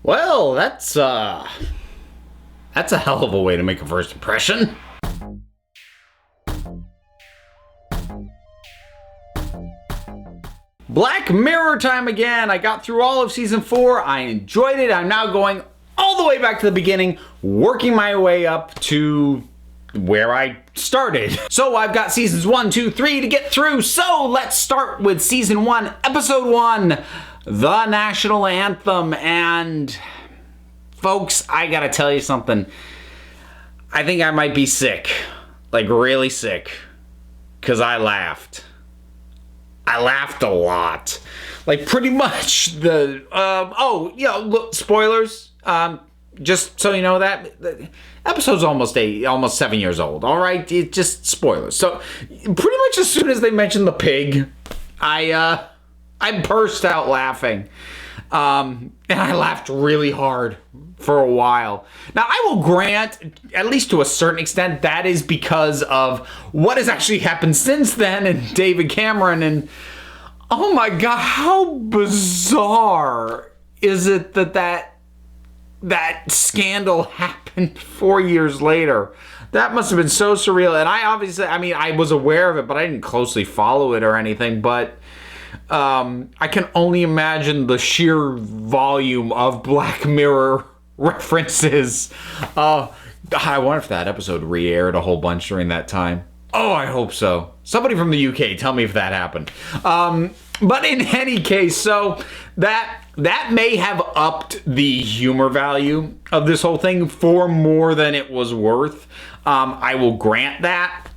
Well, that's a hell of a way to make a first impression. Black Mirror time again. I got through all of season 4. I enjoyed it. I'm now going all the way back to the beginning, working my way up to where I started. So I've got seasons 1, 2, 3 to get through. So let's start with season 1, episode 1, the national anthem. And folks, I gotta tell you something. I think I might be sick, like really sick, because I laughed. I laughed a lot. Like pretty much the, look, spoilers. Just so you know that the episode's almost 7 years old. All right, it's just spoilers. So pretty much as soon as they mentioned the pig, I burst out laughing, and I laughed really hard for a while. Now I will grant, at least to a certain extent, that is because of what has actually happened since then, and David Cameron, and oh my god, how bizarre is it that scandal happened 4 years later. That must have been so surreal. And I was aware of it, but I didn't closely follow it or anything. But I can only imagine the sheer volume of Black Mirror references. I wonder if that episode re-aired a whole bunch during that time. Oh, I hope so. Somebody from the UK, tell me if that happened. But in any case, so that may have upped the humor value of this whole thing for more than it was worth. I will grant that.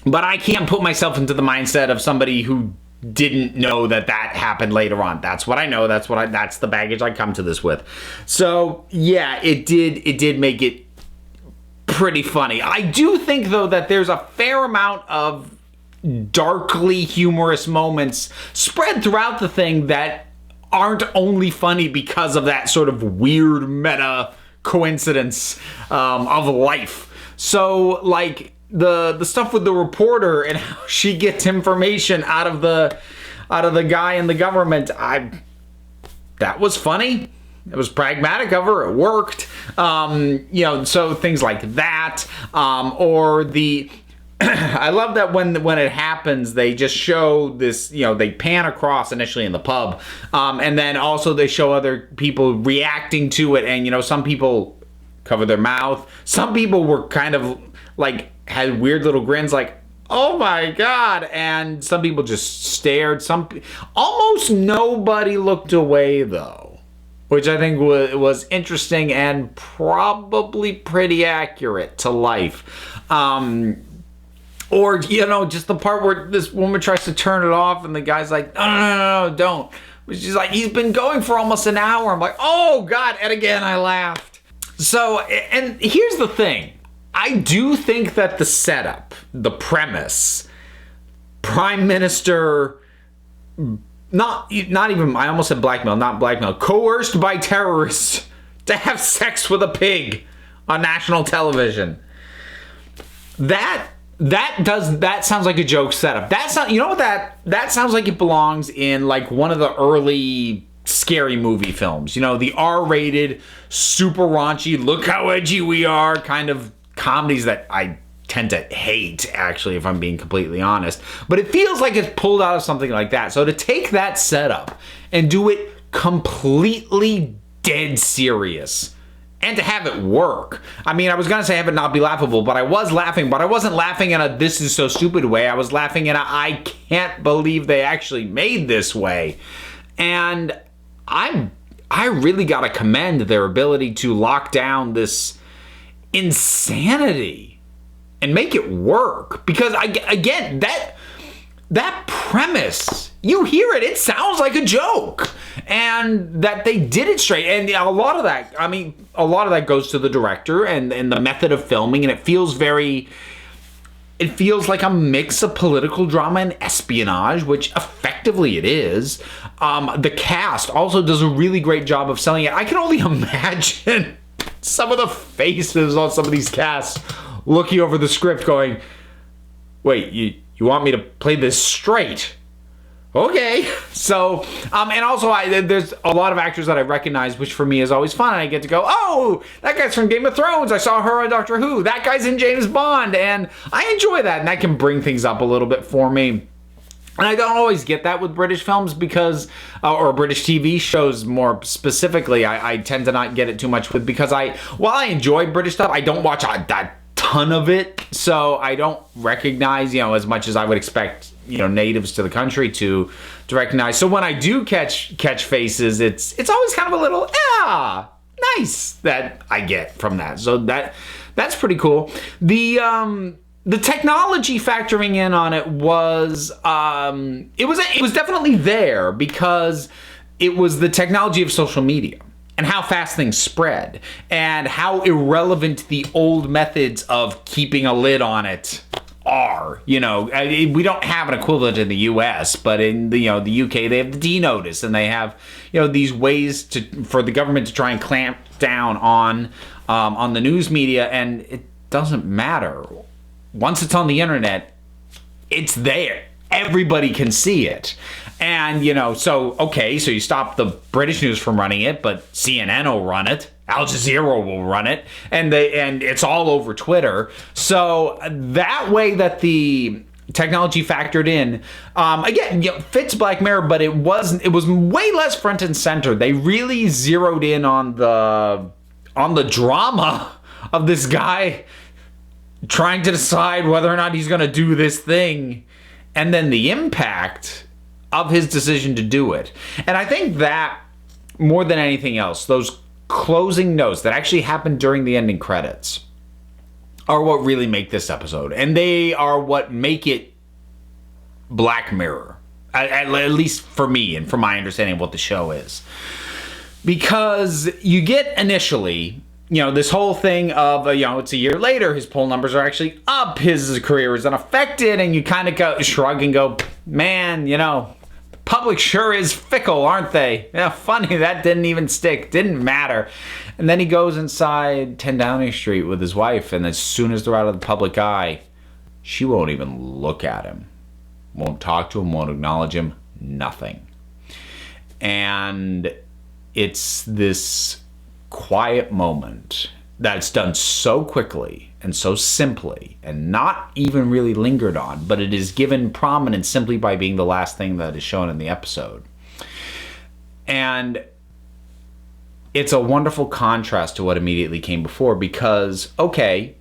But I can't put myself into the mindset of somebody who didn't know that happened later on. That's what I know. That's the baggage I come to this with. So yeah, it did make it pretty funny. I do think though that there's a fair amount of darkly humorous moments spread throughout the thing that aren't only funny because of that sort of weird meta coincidence of life. So like the stuff with the reporter and how she gets information out of the guy in the government, that was funny. It was pragmatic of her. It worked. So things like that, or the I love that when it happens, they just show this, they pan across initially in the pub, and then also they show other people reacting to it, and some people cover their mouth. Some people were kind of like had weird little grins like, oh my god, and some people just stared. Almost nobody looked away though, which I think was interesting and probably pretty accurate to life. Or, just the part where this woman tries to turn it off and the guy's like, no, don't. She's like, he's been going for almost an hour. I'm like, oh, God. And again, I laughed. So, and here's the thing. I do think that the setup, the premise, Prime Minister, not even, I almost said blackmail, not blackmail, coerced by terrorists to have sex with a pig on national television. That sounds like a joke setup. That sounds like it belongs in like one of the early scary movie films. The R-rated, super raunchy, look how edgy we are kind of comedies that I tend to hate, actually, if I'm being completely honest. But it feels like it's pulled out of something like that. So to take that setup and do it completely dead serious, and to have it work. I mean, I was going to say have it not be laughable, but I was laughing, but I wasn't laughing in a this is so stupid way. I was laughing in a I can't believe they actually made this way. And I really got to commend their ability to lock down this insanity and make it work. Because again, that premise, you hear it, it sounds like a joke. And that they did it straight. And a lot of that goes to the director and the method of filming. And it feels like a mix of political drama and espionage, which effectively it is. The cast also does a really great job of selling it. I can only imagine some of the faces on some of these casts looking over the script going, wait, you want me to play this straight? okay. So, and also there's a lot of actors that I recognize, which for me is always fun. And I get to go, oh, that guy's from Game of Thrones. I saw her on Doctor Who. That guy's in James Bond. And I enjoy that. And that can bring things up a little bit for me. And I don't always get that with British films because, or British TV shows more specifically, I tend to not get it too much with, because while I enjoy British stuff, I don't watch a ton of it. So I don't recognize, as much as I would expect, natives to the country to recognize. So when I do catch faces, it's always kind of a little, nice that I get from that. So that's pretty cool. The technology factoring in on it was it was definitely there, because it was the technology of social media and how fast things spread and how irrelevant the old methods of keeping a lid on it are. We don't have an equivalent in the US, but in the UK they have the D-Notice, and they have these ways for the government to try and clamp down on the news media, and it doesn't matter. Once it's on the internet, it's there. Everybody can see it. And, so you stop the British news from running it, but CNN will run it. Al Jazeera will run it. And it's all over Twitter. So that way that the technology factored in, again, fits Black Mirror, but it was way less front and center. They really zeroed in on the drama of this guy trying to decide whether or not he's going to do this thing, and then the impact of his decision to do it. And I think that, more than anything else, those closing notes that actually happened during the ending credits are what really make this episode. And they are what make it Black Mirror, at least for me and for my understanding of what the show is. Because you get initially, this whole thing of, it's a year later, his poll numbers are actually up, his career is unaffected, and you kind of go shrug and go, man, public sure is fickle, aren't they? Yeah, funny, that didn't even stick, didn't matter. And then he goes inside 10 Downing Street with his wife, and as soon as they're out of the public eye, she won't even look at him, won't talk to him, won't acknowledge him, nothing. And it's this quiet moment that's done so quickly and so simply and not even really lingered on, but it is given prominence simply by being the last thing that is shown in the episode. And it's a wonderful contrast to what immediately came before, because, okay,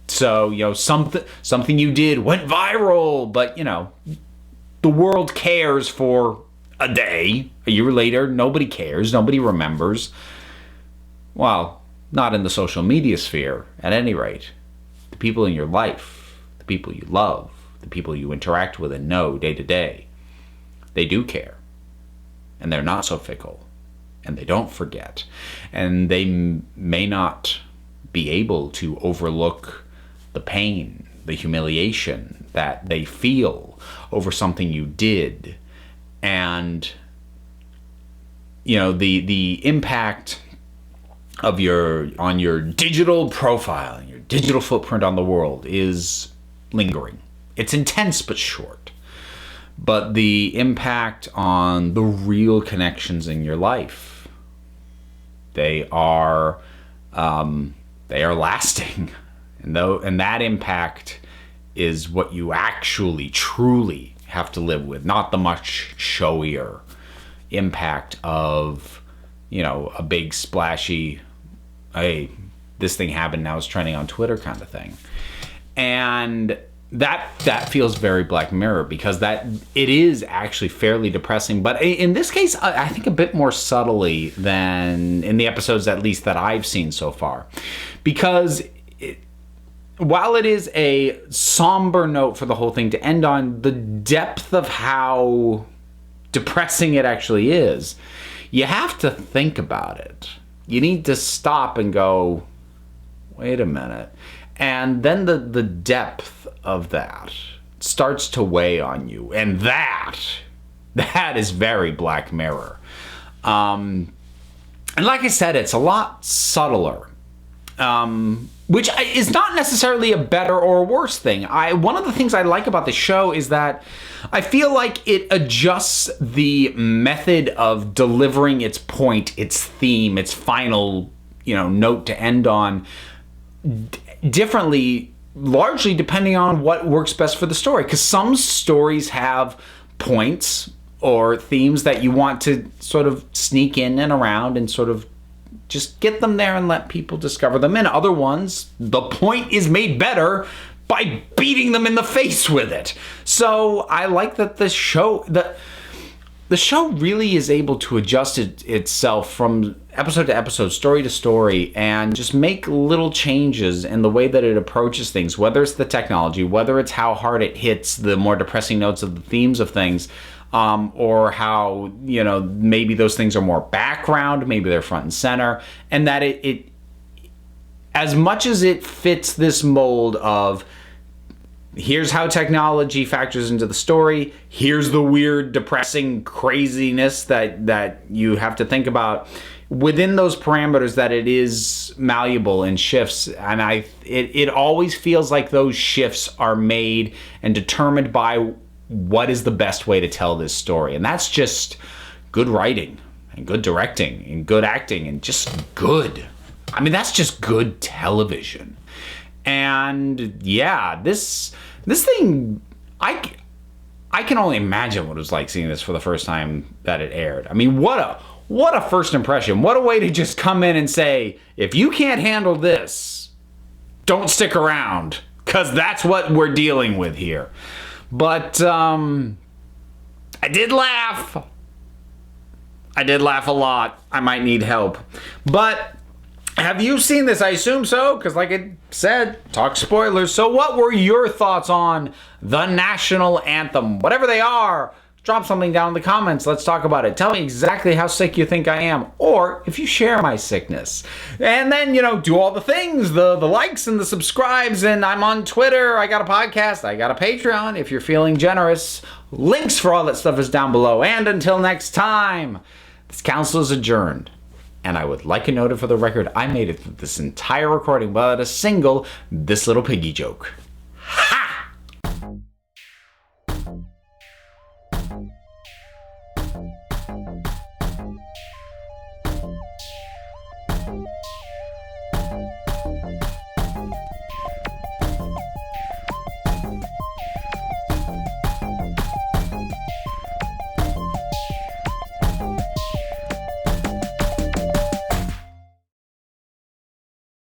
so, something you did went viral, but, the world cares for a day. A year later, nobody cares, nobody remembers. Well, not in the social media sphere, at any rate. The people in your life, the people you love, the people you interact with and know day to day, they do care. And they're not so fickle. And they don't forget. And they may not be able to overlook the pain, the humiliation that they feel over something you did. And, the impact of on your digital profile and your digital footprint on the world is lingering. It's intense but short. But the impact on the real connections in your life, they are lasting. And that impact is what you actually truly have to live with, not the much showier impact of, a big splashy, hey, this thing happened, now it's trending on Twitter kind of thing. And that feels very Black Mirror, because that it is actually fairly depressing, but in this case, I think a bit more subtly than in the episodes, at least that I've seen so far. Because while it is a somber note for the whole thing to end on, the depth of how depressing it actually is, you have to think about it. You need to stop and go, wait a minute. And then the depth of that starts to weigh on you. And that is very Black Mirror. And like I said, it's a lot subtler which is not necessarily a better or a worse thing. One of the things I like about the show is that I feel like it adjusts the method of delivering its point, its theme, its final, note to end on differently, largely depending on what works best for the story. Because some stories have points or themes that you want to sort of sneak in and around and sort of just get them there and let people discover them. And other ones, the point is made better by beating them in the face with it. So I like that the show really is able to adjust itself from episode to episode, story to story, and just make little changes in the way that it approaches things, whether it's the technology, whether it's how hard it hits the more depressing notes of the themes of things, or how, maybe those things are more background, maybe they're front and center, and that it as much as it fits this mold of here's how technology factors into the story, here's the weird, depressing craziness that you have to think about, within those parameters that it is malleable and shifts. And it always feels like those shifts are made and determined by what is the best way to tell this story. And that's just good writing and good directing and good acting and just good. I mean, that's just good television. And yeah, this thing, I can only imagine what it was like seeing this for the first time that it aired. I mean, what a first impression. What a way to just come in and say, if you can't handle this, don't stick around, because that's what we're dealing with here. But I did laugh. I did laugh a lot. I might need help. But have you seen this? I assume so, because like I said, talk spoilers. So what were your thoughts on the national anthem? Whatever they are, drop something down in the comments. Let's talk about it. Tell me exactly how sick you think I am, or if you share my sickness. And then, do all the things, the likes and the subscribes, and I'm on Twitter, I got a podcast, I got a Patreon if you're feeling generous. Links for all that stuff is down below. And until next time, this council is adjourned. And I would like a note for the record, I made it through this entire recording without a single "this little piggy" joke. Ha!